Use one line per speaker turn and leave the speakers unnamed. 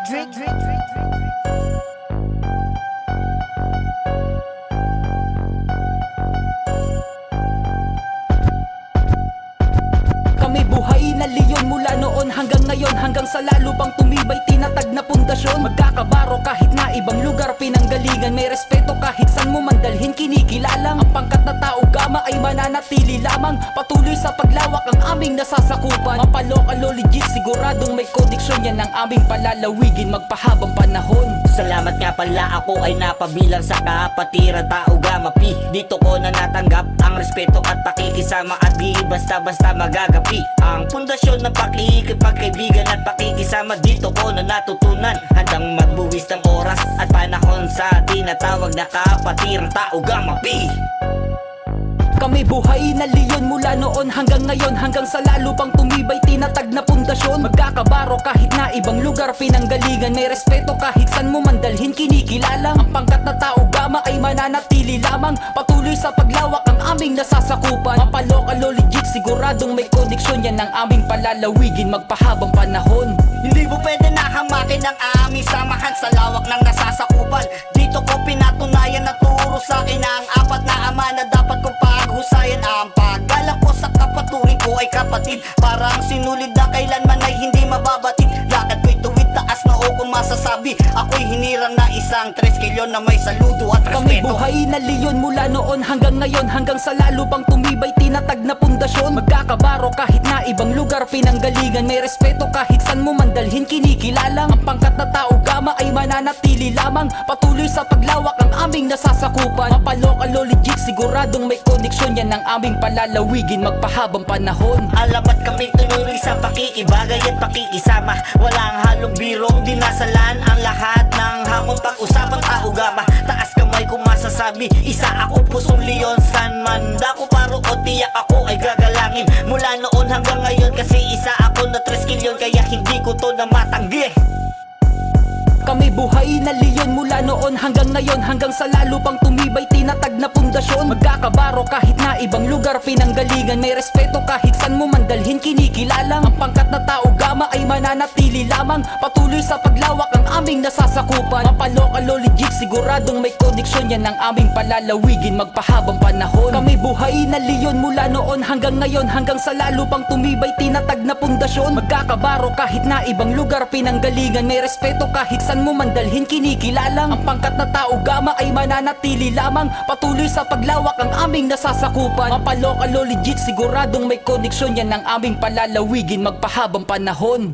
Kami buhay na leon mula noon hanggang ngayon, hanggang sa lalo pang tumibay tinatag na pundasyon. Magkakabaro kahit na ibang lugar pinanggalingan, may respeto kahit san mo mandalhin kinikilalang. Ang pangkat na tao gama ay mananatili lamang, patuloy sa paglawak ang aming nasasakupan. Mapalokal o legit, siguradong may koneksyon, yan ang aming palalawigin magpahabang panahon.
Salamat nga pala, ako ay napabilang sa kapatiran tao gama P. Dito ko na natanggap ang respeto at pakikisama, at di basta-basta magagapi ang pundasyon ng pakikipagkaibigan at pakikisama. Dito ko na natutunan, handang magbuwis ng oras at panahon sa tinatawag na kapatirang tao gama P.
Kami buhay na leon mula noon hanggang ngayon, hanggang sa lalo pang tumibay tinatag na pundasyon. Magkakabaro kahit na ibang lugar pinanggalingan, may respeto kahit san mo mandalhin kinikilalang. Ang pangkat na tao gama ay mananatili lamang, patuloy sa paglawak ang aming nasasakupan. Mapalokal o legit, siguradong may koneksyon, yan ang aming palalawigin magpahabang panahon.
Hindi mo pwede na hamakin ang aming samahan sa lawak ng nasasakupan. Dito ko pinatunayan na turo sa akin na ang apat na ama na dapat kong paghusayan. Ang paggalang ko sa kapaturing ko ay kapatid, parang sinulid na kailanman ay hindi mababatid. Lakad ko'y tuwid taas na o kung masasabi, ako'y hinirang na isang 3 kilyon na may saludo at
Kami
respeto.
buhay na leon mula noon hanggang ngayon, hanggang sa lalo pang tumibay tinatag na pundasyon. Magkakabaro kahit na ibang lugar pinanggalingan, may respeto kahit san mo mandalhin kinikilalang. Ang pangkat na tao gama ay mananatili lamang, patuloy sa paglawak ang aming nasasakupan. Mapalokal o legit, siguradong may koneksyon, yan ang aming palalawigin magpahabang panahon.
Alamat kami tuloy sa pakikibagay at pakikisama, walang halong birong dinasalan ang lahat ng hamon pag-usapan tao gama. Taas kamay kung masasabi, isa ako pusong leon, san man dako paro o tiyak ako ay gagalangin. Mula noon hanggang ngayon kasi isa ako na 3 kilyon, kaya hindi ko to na matanggi.
Kami buhay na leon mula noon hanggang ngayon, hanggang sa lalo pang tumibay tinatag na pundasyon. Magkakabaro kahit na ibang lugar pinanggalingan, may respeto kahit san mo mandalhin kinikilalang. Ang pangkat na tao gama ay mananatili lamang, patuloy sa paglawak ang aming nasasakupan. Mapalokal o legit, siguradong may koneksyon, yan ang aming palalawigin magpahabang panahon. Kami buhay na leon mula noon hanggang ngayon, hanggang sa lalo pang tumibay tinatag na pundasyon. Magkakabaro kahit na ibang lugar pinanggalingan, may respeto kahit san mo mandalhin kinikilalang. Ang pangkat na tao gama ay mananatili lamang, patuloy sa paglawak ang aming nasasakupan. Mapalokal o legit, siguradong may koneksyon, yan ang aming palalawigin magpahabang panahon.